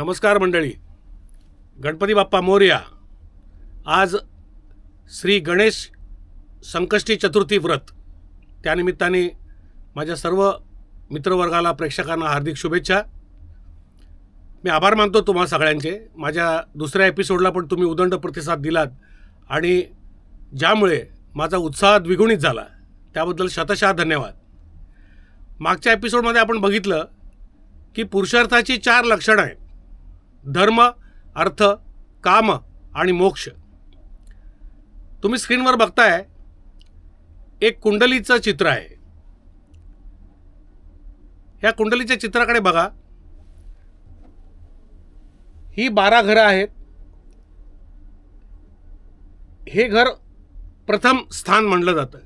नमस्कार मंडळी. गणपती बाप्पा मोरया. आज श्री गणेश संकष्टी चतुर्थी व्रत, त्यानिमित्ताने माझ्या सर्व मित्रवर्गाला, प्रेक्षकांना हार्दिक शुभेच्छा. मी आभार मानतो तुम्हा सगळ्यांचे. माझ्या दुसऱ्या एपिसोडला पण तुम्ही उदंड प्रतिसाद दिलात आणि ज्यामुळे माझा उत्साह द्विगुणित झाला, त्याबद्दल शतशः धन्यवाद. मागच्या एपिसोडमध्ये आपण बघितलं की पुरुषार्थाची 4 लक्षणं आहेत: धर्म, अर्थ, काम आणि मोक्ष. तुम्ही स्क्रीनवर बघताय एक कुंडलीचं चित्र आहे. ह्या कुंडलीच्या चित्राकडे बघा. ही 12 घरं आहेत. हे घर प्रथम स्थान म्हणलं जातं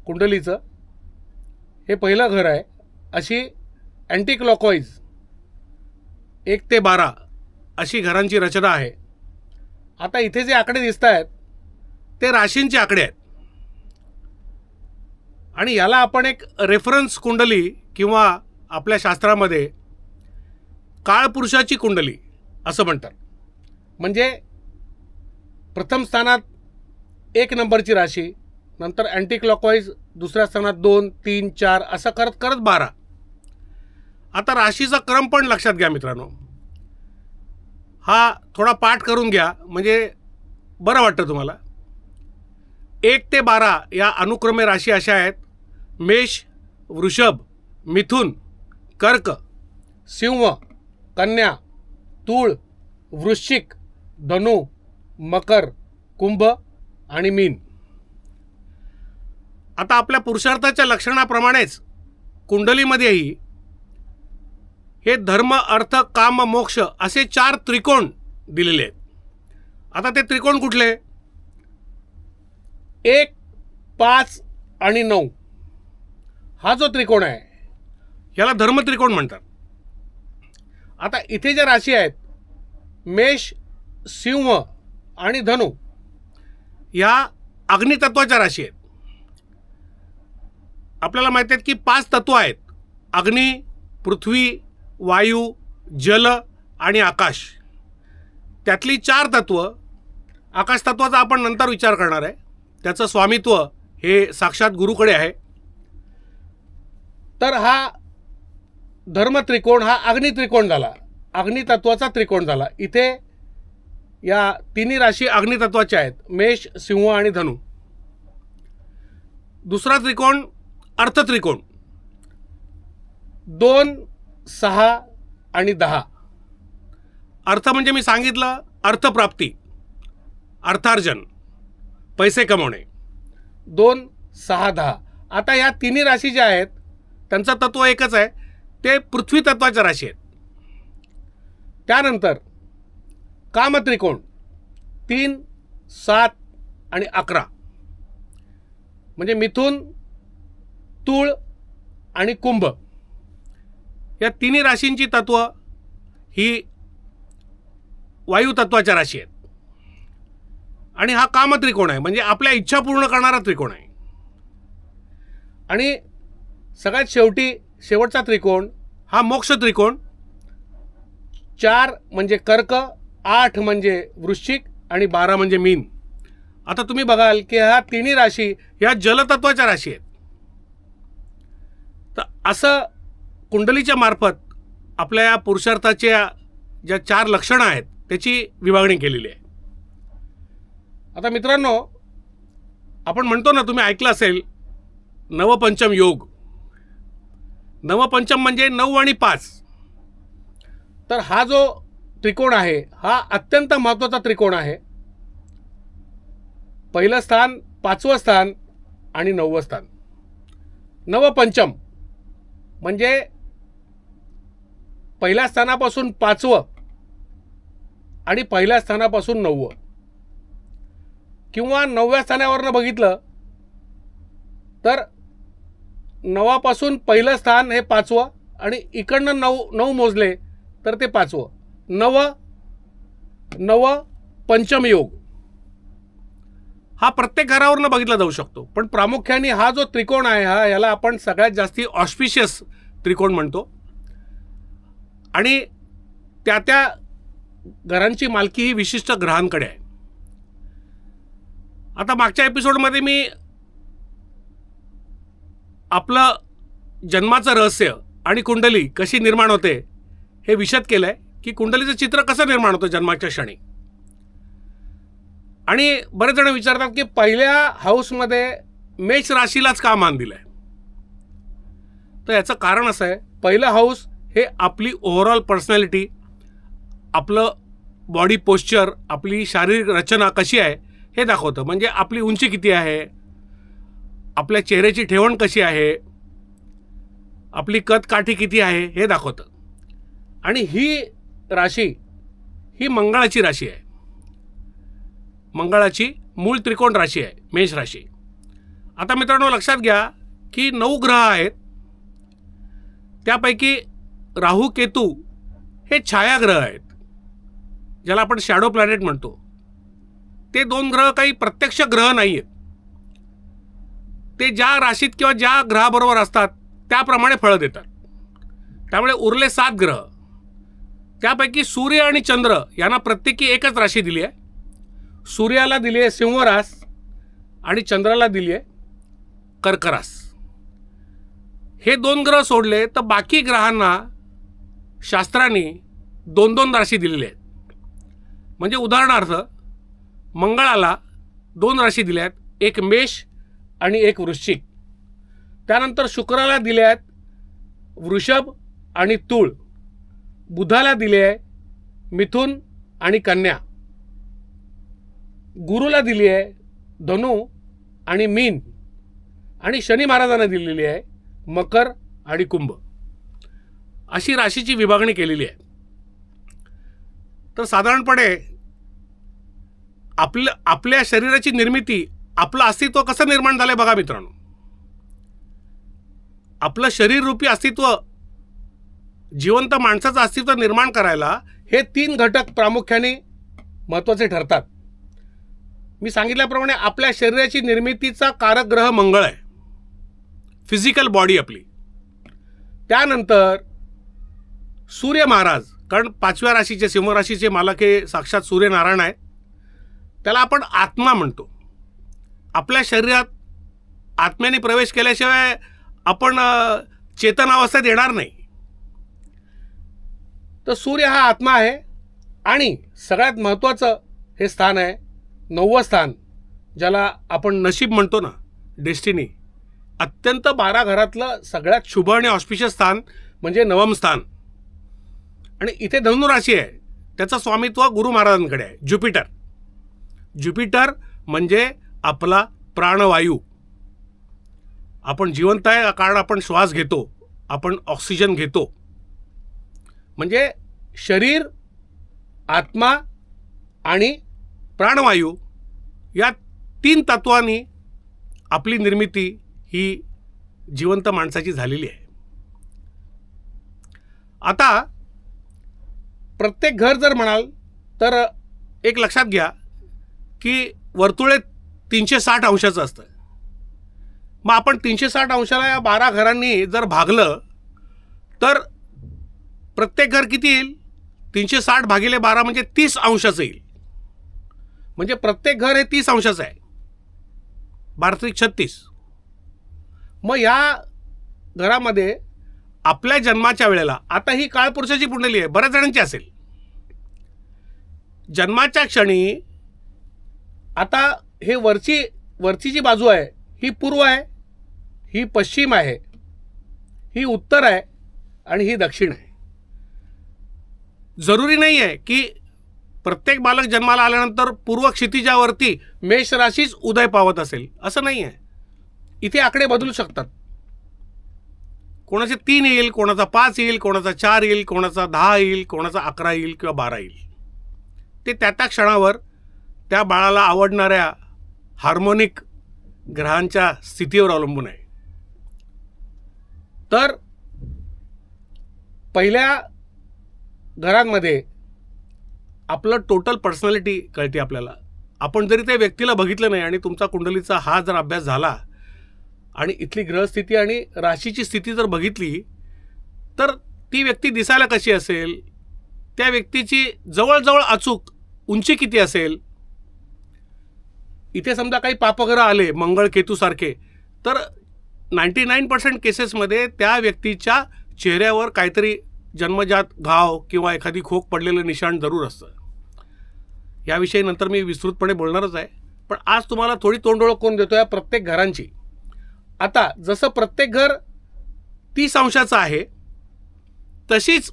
कुंडलीचं. हे पहिलं घर आहे. अशी अँटी क्लॉकवाईज 1 ते 12 अशी घरांची रचना आहे. आता इथे जे आकडे दिसत आहेत ते राशींचे आकडे आहेत आणि याला आपण एक रेफरन्स कुंडली किंवा आपल्या शास्त्रामध्ये काळपुरुषाची कुंडली असं म्हणतात. म्हणजे प्रथम स्थानात 1 नंबरची राशी, नंतर अँटी क्लॉकवाईज दुसऱ्या स्थानात 2, 3, 4 असं करत करत 12. आता राशीचा क्रम पण लक्षात घ्या मित्रांनो. हा थोडा पाठ करून घ्या म्हणजे बरं वाटतं तुम्हाला. 1 ते 12 या अनुक्रमे राशी अशा आहेत: मेष, वृषभ, मिथुन, कर्क, सिंह, कन्या, तूळ, वृश्चिक, धनु, मकर, कुंभ आणि मीन. आता आपल्या पुरुषार्थाच्या लक्षणाप्रमाणेच कुंडलीमध्येही हे धर्म, अर्थ, काम, मोक्ष असे 4 त्रिकोण दिलेले आहेत. आता ते त्रिकोण कुठले? 1, 5 आणि 9 हा जो त्रिकोण आहे याला धर्म त्रिकोण म्हणतात. आता इथे ज्या राशी आहेत मेष, सिंह आणि धनु, या अग्नितत्वाच्या राशी आहेत. आपल्याला माहिती आहे की 5 तत्व आहेत: अग्नी, पृथ्वी, वायू, जल आणि आकाश. त्यातली 4 तत्व, आकाश तत्वाचा आपण नंतर विचार करणार आहे. त्याचं स्वामित्व हे साक्षात गुरुकडे आहे. तर हा धर्म त्रिकोण हा अग्नि त्रिकोण झाला, अग्नि तत्वाचा त्रिकोण झाला. इथे या तिन्ही राशी अग्नि तत्वाच्या आहेत: मेष, सिंह आणि धनु. दुसरा त्रिकोण अर्थ त्रिकोण, 2, 6 आणि 10. अर्थ म्हणजे मी सांगितलं अर्थप्राप्ती, अर्थार्जन, पैसे कमवणे. 2, 6, 10. आता या तिन्ही राशी ज्या आहेत त्यांचं तत्व एकच आहे, ते पृथ्वी तत्वाच्या राशी आहेत. त्यानंतर कामत्रिकोण 3, 7 आणि 11. म्हणजे मिथुन, तूळ आणि कुंभ या तिन्ही राशींची तत्व ही वायू तत्वाच्या राशी आहेत. आणि हा कामत्रिकोण आहे, म्हणजे आपल्या इच्छा पूर्ण करणारा त्रिकोण आहे. आणि सगळ्यात शेवटचा त्रिकोण हा मोक्ष त्रिकोण. 4 म्हणजे कर्क, 8 म्हणजे वृश्चिक आणि 12 म्हणजे मीन. आता तुम्ही बघाल की ह्या तिन्ही राशी ह्या जलतत्वाच्या राशी आहेत. तर असं कुंडलीच्या मार्फत आपल्या या पुरुषार्थाच्या ज्या 4 लक्षणं आहेत त्याची विभागणी केलेली आहे. आता मित्रांनो, आपण म्हणतो ना, तुम्ही ऐकलं असेल नवपंचम योग. नवपंचम म्हणजे 9 आणि 5. तर हा जो त्रिकोण आहे हा अत्यंत महत्त्वाचा त्रिकोण आहे. पहिलं स्थान, 5वं स्थान आणि 9वं स्थान. नवपंचम म्हणजे पहिल्या स्थानापासून 5वं आणि पहिल्या स्थानापासून 9वं, किंवा 9व्या स्थानावरनं बघितलं तर 9पासून पहिलं स्थान हे 5वं आणि इकडनं 9 मोजले तर ते 5वं. नव पंचम योग हा प्रत्येक घरावरनं बघितला जाऊ शकतो. पण प्रामुख्याने हा जो त्रिकोण आहे याला आपण सगळ्यात जास्ती ऑस्पिशियस त्रिकोण म्हणतो. आणि त्या त्या घरांची मालकी ही विशिष्ट ग्रहांकडे आहे. आता मागच्या एपिसोडमध्ये मी आपलं जन्माचं रहस्य आणि कुंडली कशी निर्माण होते हे विशद केलं आहे की कुंडलीचं चित्र कसं निर्माण होतं जन्माच्या क्षणी. आणि बरेच जण विचारतात की पहिल्या हाऊसमध्ये मेष राशीलाच का मान दिलं आहे. तर याचं कारण असं आहे, पहिलं हाऊस हे आपली ओव्हरऑल पर्सनॅलिटी, आपलं बॉडी पोश्चर, आपली शारीरिक रचना कशी आहे हे दाखवतं. म्हणजे आपली उंची किती आहे, आपल्या चेहऱ्याची ठेवण कशी आहे, आपली कदकाठी किती आहे हे दाखवतं. आणि ही राशी ही मंगळाची राशी आहे. मंगळाची मूळ त्रिकोण राशी आहे मेष राशी. आता मित्रांनो लक्षात घ्या की 9 ग्रह आहेत. त्यापैकी राहू केतू हे छायाग्रह आहेत, ज्याला आपण शॅडो प्लॅनेट म्हणतो. ते 2 ग्रह काही प्रत्यक्ष ग्रह नाही आहेत. ते ज्या राशीत किंवा ज्या ग्रहाबरोबर असतात त्याप्रमाणे फळं देतात. त्यामुळे उरले 7 ग्रह. त्यापैकी सूर्य आणि चंद्र यांना प्रत्येकी एकच राशी दिली आहे. सूर्याला दिली आहे सिंह रास आणि चंद्राला दिली आहे कर्क रास. हे 2 ग्रह सोडले तर बाकी ग्रहांना शास्त्रांनी 2-2 राशी दिलेली आहेत. म्हणजे उदाहरणार्थ मंगळाला 2 राशी दिल्या आहेत, एक मेष आणि एक वृश्चिक. त्यानंतर शुक्राला दिले आहेत वृषभ आणि तूळ. बुधाला दिले आहे मिथुन आणि कन्या. गुरुला दिली आहे धनु आणि मीन. आणि शनी महाराजांना दिलेली आहे मकर आणि कुंभ. अशी राशीची विभागणी केलेली आहे. तर साधारणपणे आपल्या शरीराची निर्मिती, आपलं अस्तित्व कसं निर्माण झालंय बघा मित्रांनो. आपलं शरीररूपी अस्तित्व, जिवंत माणसाचं अस्तित्व निर्माण करायला हे 3 घटक प्रामुख्याने महत्त्वाचे ठरतात. मी सांगितल्याप्रमाणे आपल्या शरीराची निर्मितीचा कारक ग्रह मंगळ आहे, फिजिकल बॉडी आपली. त्यानंतर सूर्य महाराज, कारण 5व्या राशीचे सिंह राशीचे मालक हे साक्षात सूर्यनारायण आहेत. त्याला आपण आत्मा म्हणतो. आपल्या शरीरात आत्म्याने प्रवेश केल्याशिवाय आपण चेतनावस्थेत येणार नाही. तर सूर्य हा आत्मा आहे. आणि सगळ्यात महत्त्वाचं हे स्थान आहे 9वं स्थान, ज्याला आपण नशीब म्हणतो ना, डेस्टिनी. अत्यंत 12 घरातलं सगळ्यात शुभ आणि ऑस्पिशियस स्थान म्हणजे 9वं स्थान. आणि इथे धनु राशी आहे. त्याचं स्वामित्व गुरु महाराजांकडे आहे, ज्युपिटर. ज्युपिटर म्हणजे आपला प्राणवायू. आपण जिवंत आहे कारण आपण श्वास घेतो, आपण ऑक्सिजन घेतो. म्हणजे शरीर, आत्मा आणि प्राणवायू या 3 तत्वांनी आपली निर्मिती ही जिवंत माणसाची झालेली आहे. आता प्रत्येक घर जर म्हणाल तर एक लक्षात घ्या की वर्तुळे 360 अंशाचं असतं. मग आपण 360 अंशाला या 12 घरांनी जर भागलं तर प्रत्येक घर किती येईल? 360 भागिले 12 म्हणजे 30 अंशाचं येईल. म्हणजे प्रत्येक घर हे 30 अंशाचं आहे. 12×36. मग या घरामध्ये आपल्या जन्माच्या वेळेला, आता ही काळपुरुषाची कुंडली आहे, बऱ्याच जणांची असेल. जन्माच्या क्षणी आता हे वरची जी बाजू आहे ही पूर्व आहे, ही पश्चिम आहे, ही उत्तर आहे आणि ही दक्षिण आहे. जरुरी नाही आहे की प्रत्येक बालक जन्माला आल्यानंतर पूर्व क्षितिजावरती मेष राशीच उदय पावत असेल, असं नाही आहे. इथे आकडे बदलू शकतात. कोणाचे 3 येईल, कोणाचा 5 येईल, कोणाचा 4 येईल, कोणाचा 10 येईल, कोणाचा 11 येईल किंवा 12 येईल. ते त्या त्या क्षणावर त्या बाळाला आवडणाऱ्या हार्मोनिक ग्रहांच्या स्थितीवर अवलंबून आहे. तर पहिल्या घरांमध्ये आपलं टोटल पर्सनॅलिटी कळते आपल्याला. आपण जरी त्या व्यक्तीला बघितलं नाही आणि तुमचा कुंडलीचा हा जर अभ्यास झाला आणि इथली ग्रहस्थिती आणि राशीची स्थिती जर बघितली तर ती व्यक्ती दिसायला कशी असेल, त्या व्यक्तीची जवळजवळ अचूक उंची किती असेल. इथे समजा काही पापग्रह आले मंगळ केतूसारखे, तर 99% केसेसमध्ये त्या व्यक्तीच्या चेहऱ्यावर काहीतरी जन्मजात घाव किंवा एखादी खोक पडलेलं निशाण जरूर असतं. याविषयी नंतर मी विस्तृतपणे बोलणारच आहे. पण आज तुम्हाला थोडी तोंडओळख करून देतो या प्रत्येक घरांची. आता जसं प्रत्येक घर 30 अंशाचं आहे, तशीच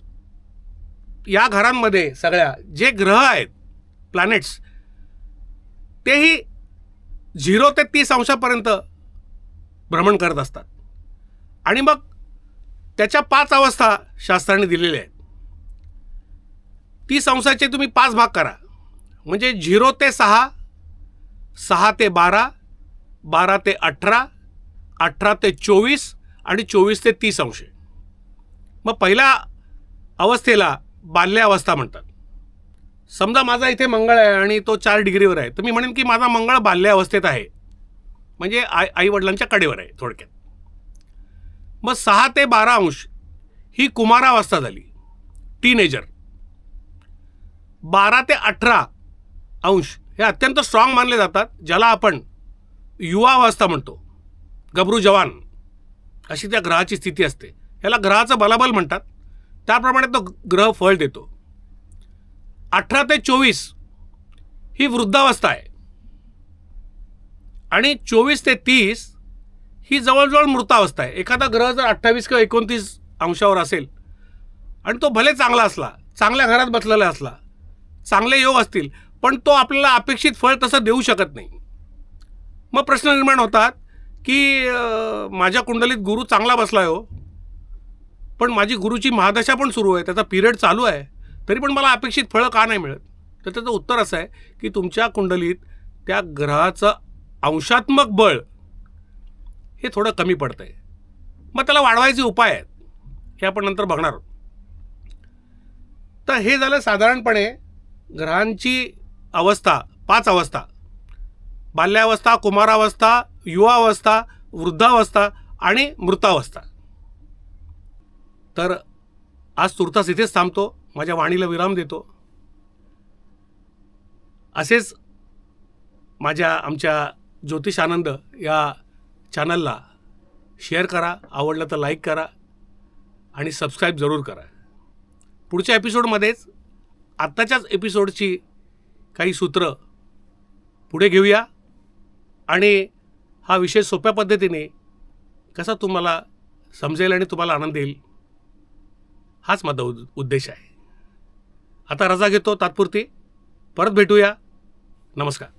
या घरांमध्ये सगळ्या जे ग्रह आहेत प्लॅनेट्स, तेही 0 ते 30 अंशापर्यंत भ्रमण करत असतात. आणि मग त्याच्या 5 अवस्था शास्त्राने दिलेल्या आहेत. 30 अंशाचे तुम्ही 5 भाग करा, म्हणजे 0 ते 6, 6 ते 12, 12 ते 18, 18 ते 24 आणि 24 ते 30 अंश. मग पहिल्या अवस्थेला बाल्यावस्था म्हणतात. समजा माझा इथे मंगळ आहे आणि तो 4 डिग्रीवर आहे, तर मी म्हणेन की माझा मंगळ बाल्यावस्थेत आहे, म्हणजे आईवडिलांच्या कडेवर आहे थोडक्यात. मग 6 ते 12 अंश ही कुमारावस्था झाली, टीनेजर. 12 ते 18 अंश हे अत्यंत स्ट्रॉंग मानले जातात, ज्याला आपण युवावस्था म्हणतो, गबरू जवान अशी त्या ग्रहाची स्थिती असते. ह्याला ग्रहाचं बलाबल म्हणतात. त्याप्रमाणे तो ग्रह फळ देतो. 18 ते 24 ही वृद्धावस्था आहे आणि 24 ते 30 ही जवळजवळ मृतावस्था आहे. एखादा ग्रह जर 28 किंवा 29 अंशावर असेल आणि तो भले चांगला असला, चांगल्या घरात बसलेला असला, चांगले योग असतील, पण तो आपल्याला अपेक्षित फळ तसं देऊ शकत नाही. मग प्रश्न निर्माण होतात की माझ्या कुंडलीत गुरु चांगला बसला आहे हो, पण माझी गुरुची महादशा पण सुरू आहे, त्याचा पिरियड चालू आहे, तरी पण मला अपेक्षित फळं का नाही मिळत. तर त्याचं उत्तर असं आहे की तुमच्या कुंडलीत त्या ग्रहाचं अंशात्मक बळ हे थोडं कमी पडतं आहे. मग त्याला वाढवायचे उपाय आहेत, हे आपण नंतर बघणार आहोत. तर हे झालं साधारणपणे ग्रहांची अवस्था, 5 अवस्था: बाल्यावस्था, कुमारावस्था, युवावस्था, वृद्धावस्था आणि मृतावस्था. तर आज तुर्तास इथेच थांबतो, माझ्या वाणीला विराम देतो. असेच आमच्या ज्योतिष आनंद या चॅनलला शेअर करा, आवडलं तर लाईक करा आणि सबस्क्राईब जरूर करा. पुढच्या एपिसोडमध्येच आत्ताच्याच एपिसोडची काही सूत्र पुढे घेऊया आणि हा विषय सोप्या पद्धतीने कसा तुम्हाला समजेल आणि तुम्हाला आनंद येईल, हाच माझा उद्देश आहे. आता रजा घेतो तात्पुरती. परत भेटूया. नमस्कार.